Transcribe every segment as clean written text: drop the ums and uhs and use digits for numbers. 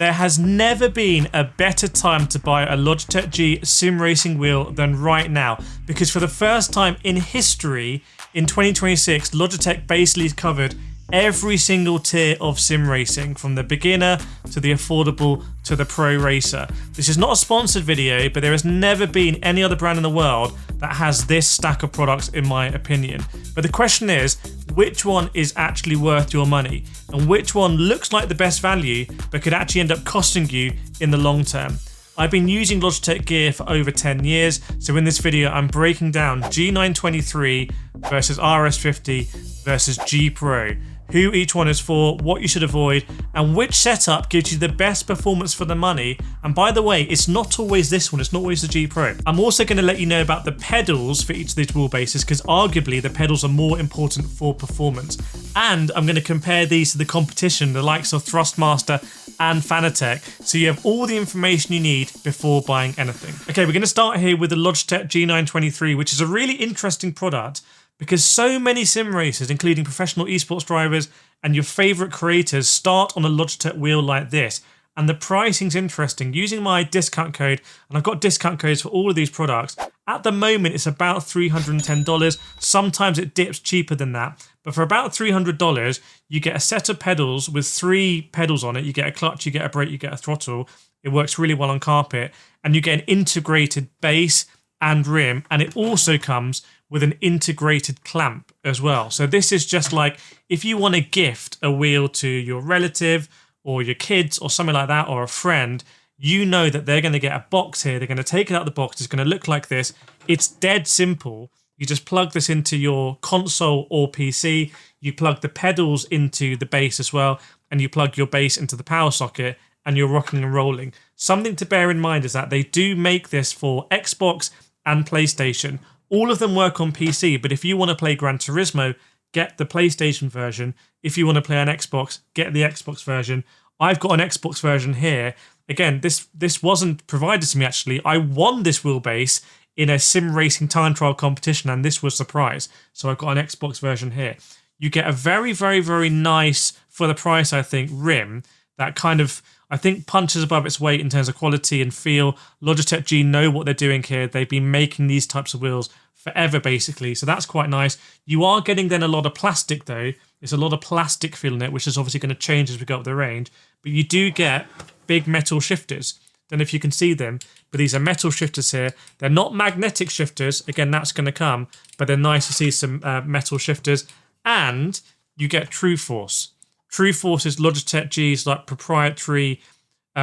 There has never been a better time to buy a Logitech G sim racing wheel than right now, because for the first time in history, in 2026, Logitech basically covered every single tier of sim racing, from the beginner to the affordable to the pro racer. This is not a sponsored video, but there has never been any other brand in the world that has this stack of products, in my opinion. But the question is, which one is actually worth your money, and which one looks like the best value but could actually end up costing you in the long term? I've been using Logitech gear for over 10 years, so in this video I'm breaking down G923 versus RS50 versus G Pro, who each one is for, what you should avoid, and which setup gives you the best performance for the money. And by the way, it's not always this one, it's not always the G Pro. I'm also going to let you know about the pedals for each of these wheelbases, because arguably the pedals are more important for performance. And I'm going to compare these to the competition, the likes of THRUSTMASTER and FANATEC, so you have all the information you need before buying anything. Okay, we're going to start here with the Logitech G923, which is a really interesting product, because so many sim racers, including professional esports drivers and your favorite creators, start on a Logitech wheel like this. And the pricing's interesting. Using my discount code, and I've got discount codes for all of these products, at the moment it's about $310. Sometimes it dips cheaper than that. But for about $300, you get a set of pedals with 3 pedals on it. You get a clutch, you get a brake, you get a throttle. It works really well on carpet. And you get an integrated base and rim. And it also comes with an integrated clamp as well. So this is just like if you want to gift a wheel to your relative or your kids or something like that, or a friend, you know that they're going to get a box here. They're going to take it out of the box. It's going to look like this. It's dead simple. You just plug this into your console or PC. You plug the pedals into the base as well, and you plug your base into the power socket, and you're rocking and rolling. Something to bear in mind is that they do make this for Xbox and PlayStation. All of them work on PC, but if you want to play Gran Turismo, get the PlayStation version. If you want to play on Xbox, get the Xbox version. I've got an Xbox version here. Again, this wasn't provided to me actually. I won this wheelbase in a sim racing time trial competition, and this was the prize. So I've got an Xbox version here. You get a very, very, very nice, for the price I think, rim that kind of, I think, punches above its weight in terms of quality and feel. Logitech G know what they're doing here. They've been making these types of wheels forever, basically. So that's quite nice. You are getting then a lot of plastic, though. There's a lot of plastic feel in it, which is obviously going to change as we go up the range. But you do get big metal shifters. Don't know if you can see them, but these are metal shifters here. They're not magnetic shifters. Again, that's going to come, but they're nice to see some metal shifters. And you get True Force. True Force is Logitech G's like proprietary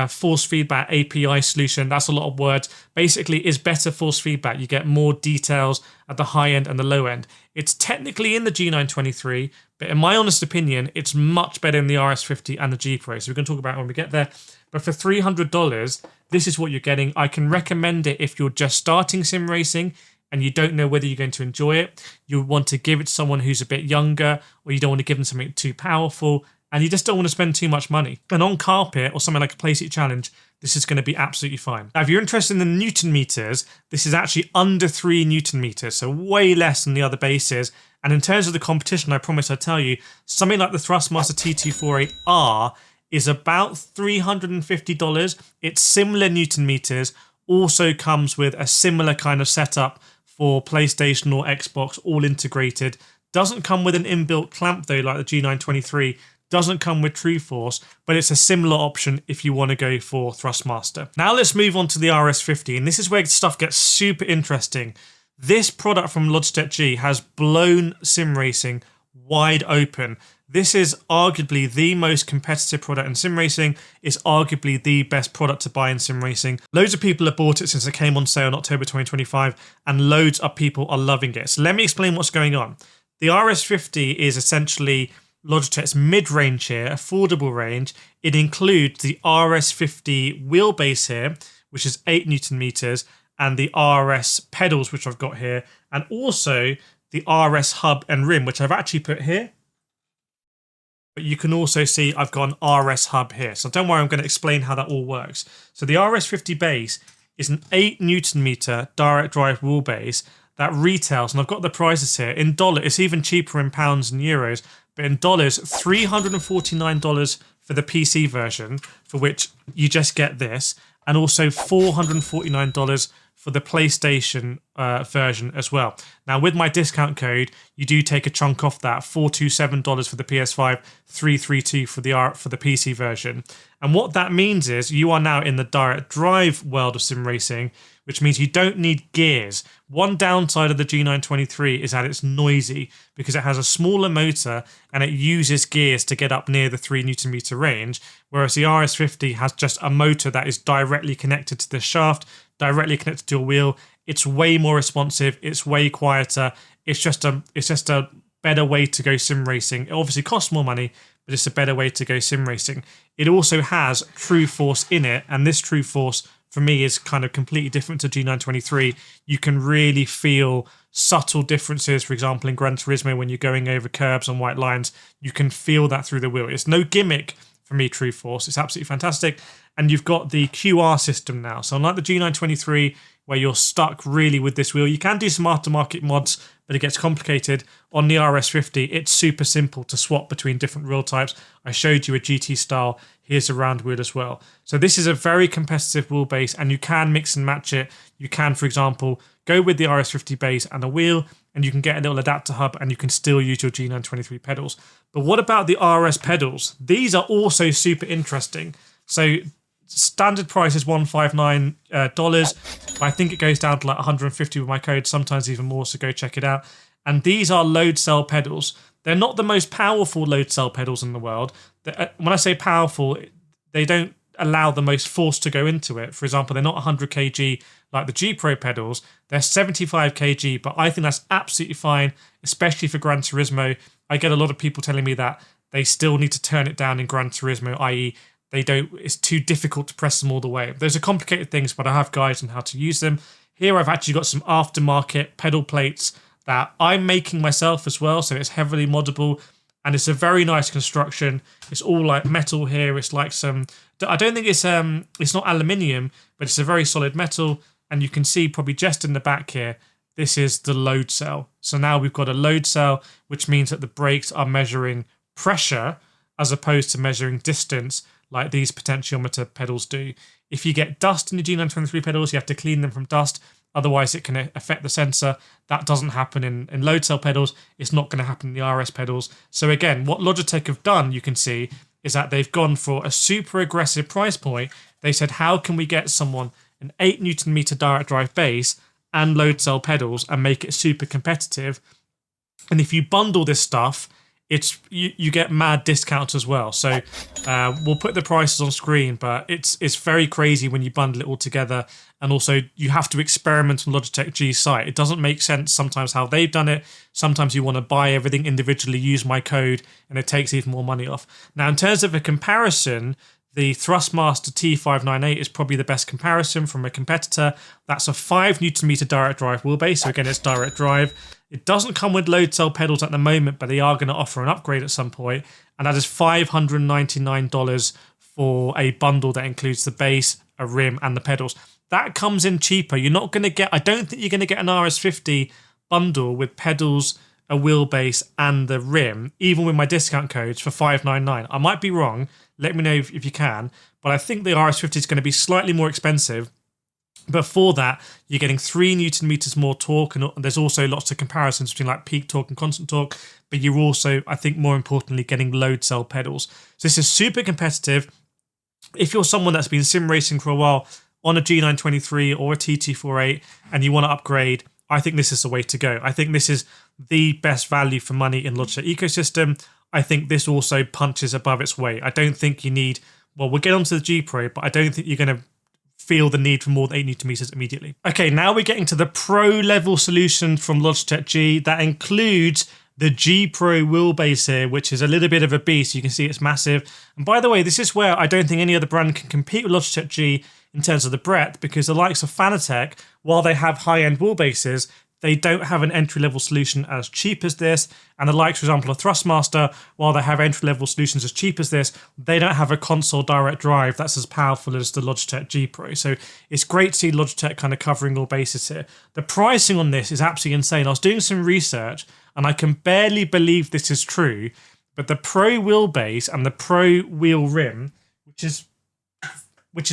force feedback API solution. That's a lot of words. Basically, is better force feedback. You get more details at the high end and the low end. It's technically in the G923, but in my honest opinion, it's much better in the RS50 and the G Pro. So we're going to talk about it when we get there. But for $300, this is what you're getting. I can recommend it if you're just starting sim racing and you don't know whether you're going to enjoy it. You want to give it to someone who's a bit younger, or you don't want to give them something too powerful, and you just don't want to spend too much money. And on carpet or something like a PlayStation Challenge, this is going to be absolutely fine. Now, if you're interested in the Newton meters, this is actually under 3 Newton meters, so way less than the other bases. And in terms of the competition, I promise I'll tell you, something like the THRUSTMASTER T248R is about $350. It's similar Newton meters, also comes with a similar kind of setup for PlayStation or Xbox, all integrated. Doesn't come with an inbuilt clamp though, like the G923. Doesn't come with True Force, but it's a similar option if you want to go for THRUSTMASTER. Now let's move on to the RS50, and this is where stuff gets super interesting. This product from Logitech G has blown sim racing wide open. This is arguably the most competitive product in sim racing. It's arguably the best product to buy in sim racing. Loads of people have bought it since it came on sale in October 2025, and loads of people are loving it. So let me explain what's going on. The RS50 is essentially Logitech's mid-range here, affordable range. It includes the RS50 wheelbase here, which is 8 Newton meters, and the RS pedals, which I've got here, and also the RS hub and rim, which I've actually put here. But you can also see I've got an RS hub here. So don't worry, I'm going to explain how that all works. So the RS50 base is an 8 Newton meter direct drive wheelbase that retails, and I've got the prices here, in dollars. It's even cheaper in pounds and euros, but in dollars, $349 for the PC version, for which you just get this, and also $449 for the PlayStation version as well. Now, with my discount code, you do take a chunk off that, $427 for the PS5, $332 for the PC version. And what that means is you are now in the direct drive world of sim racing, which means you don't need gears. One downside of the G923 is that it's noisy because it has a smaller motor and it uses gears to get up near the 3 Newton meter range, whereas the RS50 has just a motor that is directly connected to the shaft, directly connected to a wheel. It's way more responsive. It's way quieter. It's just a better way to go sim racing. It obviously costs more money, but it's a better way to go sim racing. It also has True Force in it, and this True Force for me is kind of completely different to G923. You can really feel subtle differences. For example, in Gran Turismo, when you're going over curbs on white lines, you can feel that through the wheel. It's no gimmick for me, True Force. It's absolutely fantastic. And you've got the QR system now. So unlike the G923, where you're stuck really with this wheel, you can do some aftermarket mods, but it gets complicated. On the RS50, it's super simple to swap between different wheel types. I showed you a GT style. Here's a round wheel as well. So this is a very competitive wheelbase, and you can mix and match it. You can, for example, go with the RS50 base and a wheel, and you can get a little adapter hub, and you can still use your G923 pedals. But what about the RS pedals? These are also super interesting. So standard price is $159, but I think it goes down to like $150 with my code, sometimes even more, so go check it out. And these are load cell pedals. They're not the most powerful load cell pedals in the world. When I say powerful, they don't allow the most force to go into it. For example, they're not 100 kg like the G Pro pedals. They're 75 kg, but I think that's absolutely fine, especially for Gran Turismo. I get a lot of people telling me that they still need to turn it down in Gran Turismo, i.e. it's too difficult to press them all the way. Those are complicated things, but I have guides on how to use them. Here I've actually got some aftermarket pedal plates that I'm making myself as well, so it's heavily moddable, and it's a very nice construction. It's all like metal here. It's like I don't think it's not aluminium, but it's a very solid metal, and you can see probably just in the back here, this is the load cell. So now we've got a load cell, which means that the brakes are measuring pressure as opposed to measuring distance like these potentiometer pedals do. If you get dust in the G923 pedals, you have to clean them from dust. Otherwise, it can affect the sensor. That doesn't happen in load cell pedals. It's not going to happen in the RS pedals. So again, what Logitech have done, you can see, is that they've gone for a super aggressive price point. They said, how can we get someone an 8 Newton meter direct drive base and load cell pedals and make it super competitive? And if you bundle this stuff, you get mad discounts as well. So we'll put the prices on screen, but it's very crazy when you bundle it all together. And also you have to experiment on Logitech G's site. It doesn't make sense sometimes how they've done it. Sometimes you want to buy everything individually, use my code, and it takes even more money off. Now, in terms of a comparison, the THRUSTMASTER T598 is probably the best comparison from a competitor. That's a 5 Newton meter direct drive wheelbase. So again, it's direct drive. It doesn't come with load cell pedals at the moment, but they are going to offer an upgrade at some point. And that is $599 for a bundle that includes the base, a rim, and the pedals. That comes in cheaper. You're not going to get, I don't think you're going to get an RS50 bundle with pedals, a wheelbase, and the rim, even with my discount codes for $599. I might be wrong. Let me know if you can. But I think the RS50 is going to be slightly more expensive. But for that, you're getting 3 Newton meters more torque, and there's also lots of comparisons between like peak torque and constant torque. But you're also, I think more importantly, getting load cell pedals. So this is super competitive. If you're someone that's been sim racing for a while on a G923 or a T248 and you want to upgrade, I think this is the way to go. I think this is the best value for money in Logitech ecosystem. I think this also punches above its weight. I don't think you need, well, we'll get onto the G Pro, but I don't think you're going to feel the need for more than 8 Newton meters immediately. Okay, now we're getting to the pro level solution from Logitech G. That includes the G Pro wheelbase here, which is a little bit of a beast. You can see it's massive. And by the way, this is where I don't think any other brand can compete with Logitech G in terms of the breadth, because the likes of FANATEC, while they have high-end wheelbases, they don't have an entry-level solution as cheap as this. And the likes, for example, of THRUSTMASTER, while they have entry-level solutions as cheap as this, they don't have a console direct drive that's as powerful as the Logitech G Pro. So it's great to see Logitech kind of covering all bases here. The pricing on this is absolutely insane. I was doing some research, and I can barely believe this is true, but the Pro wheelbase and the Pro wheel rim, which is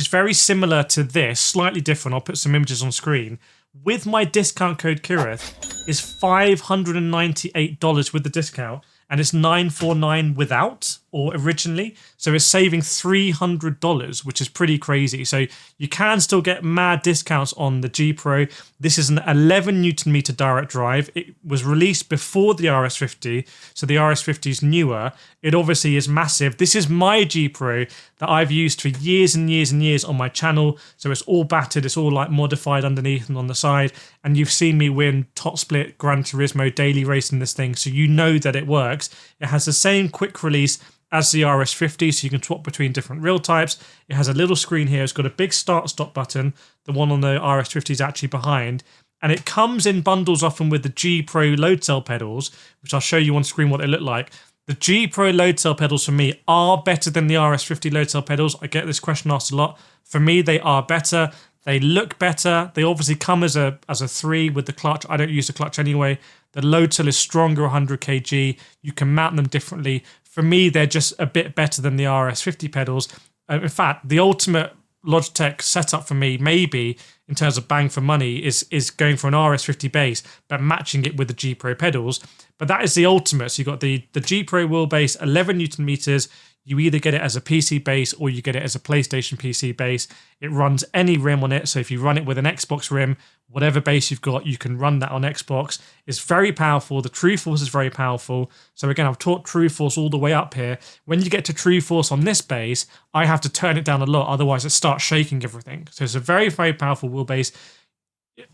very similar to this, slightly different. I'll put some images on screen. With my discount code Kireth is $598 with the discount, and it's $949 without, or originally. So it's saving $300, which is pretty crazy. So you can still get mad discounts on the G Pro. This is an 11 Newton meter direct drive. It was released before the RS50, so the RS50 is newer. It obviously is massive. This is my G Pro that I've used for years and years and years on my channel. So it's all battered, it's all like modified underneath and on the side. And you've seen me win top split Gran Turismo daily racing this thing, so you know that it works. It has the same quick release as the RS50, so you can swap between different reel types. It has a little screen here. It's got a big start-stop button. The one on the RS50 is actually behind. And it comes in bundles often with the G Pro load cell pedals, which I'll show you on screen what they look like. The G Pro load cell pedals for me are better than the RS50 load cell pedals. I get this question asked a lot. For me, they are better. They look better. They obviously come as a 3 with the clutch. I don't use the clutch anyway. The load cell is stronger, 100 kg. You can mount them differently. For me, they're just a bit better than the RS50 pedals. In fact, the ultimate Logitech setup for me, maybe in terms of bang for money, is going for an RS50 base, but matching it with the G Pro pedals. But that is the ultimate. So you've got the G Pro wheelbase, 11 Newton meters. You either get it as a PC base or you get it as a PlayStation PC base. It runs any rim on it. So if you run it with an Xbox rim, whatever base you've got, you can run that on Xbox. It's very powerful. The True Force is very powerful. So again, I've taught True Force all the way up here. When you get to True Force on this base, I have to turn it down a lot. Otherwise, it starts shaking everything. So it's a very, very powerful wheelbase.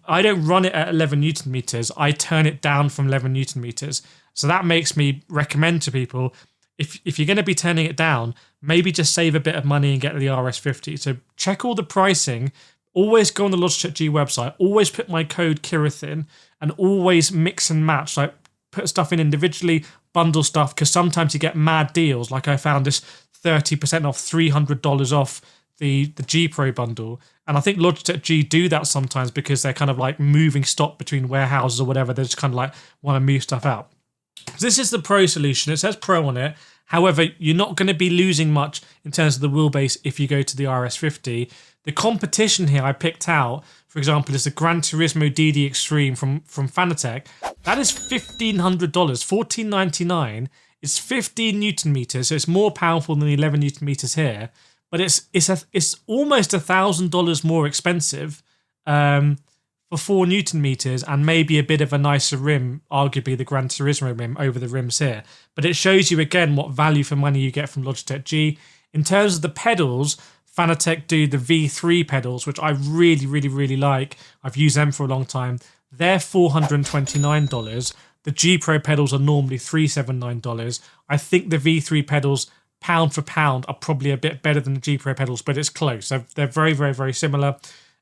I don't run it at 11 Newton meters. I turn it down from 11 Newton meters. So that makes me recommend to people, if you're going to be turning it down, maybe just save a bit of money and get the RS50. So check all the pricing. Always go on the Logitech G website. Always put my code Kireth in, and always mix and match. Like put stuff in individually, bundle stuff, because sometimes you get mad deals. Like I found this 30% off, $300 off the G Pro bundle. And I think Logitech G do that sometimes because they're kind of like moving stock between warehouses or whatever. They just kind of like want to move stuff out. This is the Pro solution. It says Pro on it. However, you're not going to be losing much in terms of the wheelbase if you go to the RS50. The competition here I picked out, for example, is the Gran Turismo DD Extreme from FANATEC. That is $1,500, $1,499. It's 15 Newton meters, so it's more powerful than the 11 Newton meters here. But it's almost $1,000 more expensive for 4 Newton meters and maybe a bit of a nicer rim, arguably the Gran Turismo rim over the rims here. But it shows you again what value for money you get from Logitech G. In terms of the pedals, FANATEC do the V3 pedals, which I really, really, really like. I've used them for a long time. They're $429. The G Pro pedals are normally $379. I think the V3 pedals, pound for pound, are probably a bit better than the G Pro pedals, but it's close. So they're very, very, very similar.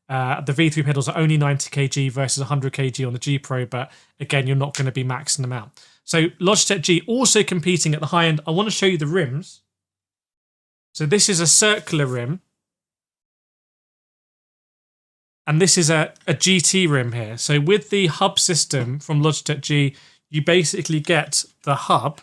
The V3 pedals are only 90 kg versus 100 kg on the G Pro, but again, you're not going to be maxing them out. So Logitech G also competing at the high end. I want to show you the rims. So this is a circular rim. And this is a GT rim here. So with the hub system from Logitech G, you basically get the hub.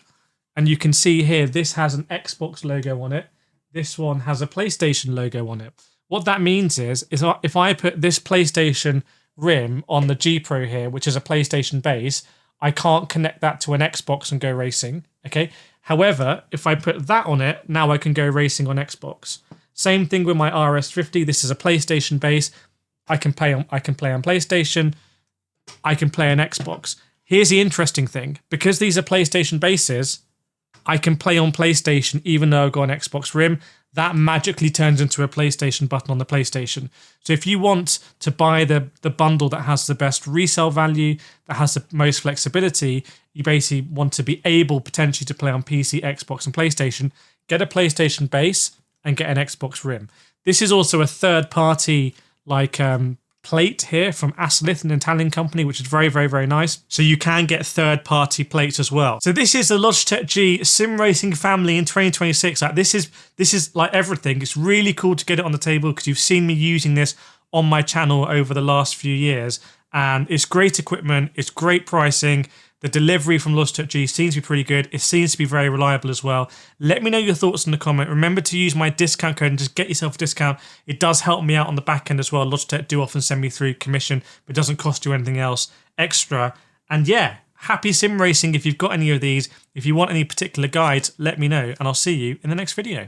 And you can see here, this has an Xbox logo on it. This one has a PlayStation logo on it. What that means is if I put this PlayStation rim on the G Pro here, which is a PlayStation base, I can't connect that to an Xbox and go racing, okay? However, if I put that on it, now I can go racing on Xbox. Same thing with my RS50. This is a PlayStation base. I can play on PlayStation. I can play on Xbox. Here's the interesting thing. Because these are PlayStation bases, I can play on PlayStation even though I've got an Xbox rim. That magically turns into a PlayStation button on the PlayStation. So if you want to buy the bundle that has the best resale value, that has the most flexibility, you basically want to be able potentially to play on PC, Xbox and PlayStation, get a PlayStation base and get an Xbox rim. This is also a third-party plate here from ASETEK, an Italian company, which is very, very, very nice. So you can get third-party plates as well. So this is the Logitech G sim racing family in 2026. This is like everything. It's really cool to get it on the table because you've seen me using this on my channel over the last few years. And it's great equipment. It's great pricing. The delivery from Logitech G seems to be pretty good. It seems to be very reliable as well. Let me know your thoughts in the comment. Remember to use my discount code and just get yourself a discount. It does help me out on the back end as well. Logitech do often send me through commission, but it doesn't cost you anything else extra. And yeah, happy sim racing if you've got any of these. If you want any particular guides, let me know, and I'll see you in the next video.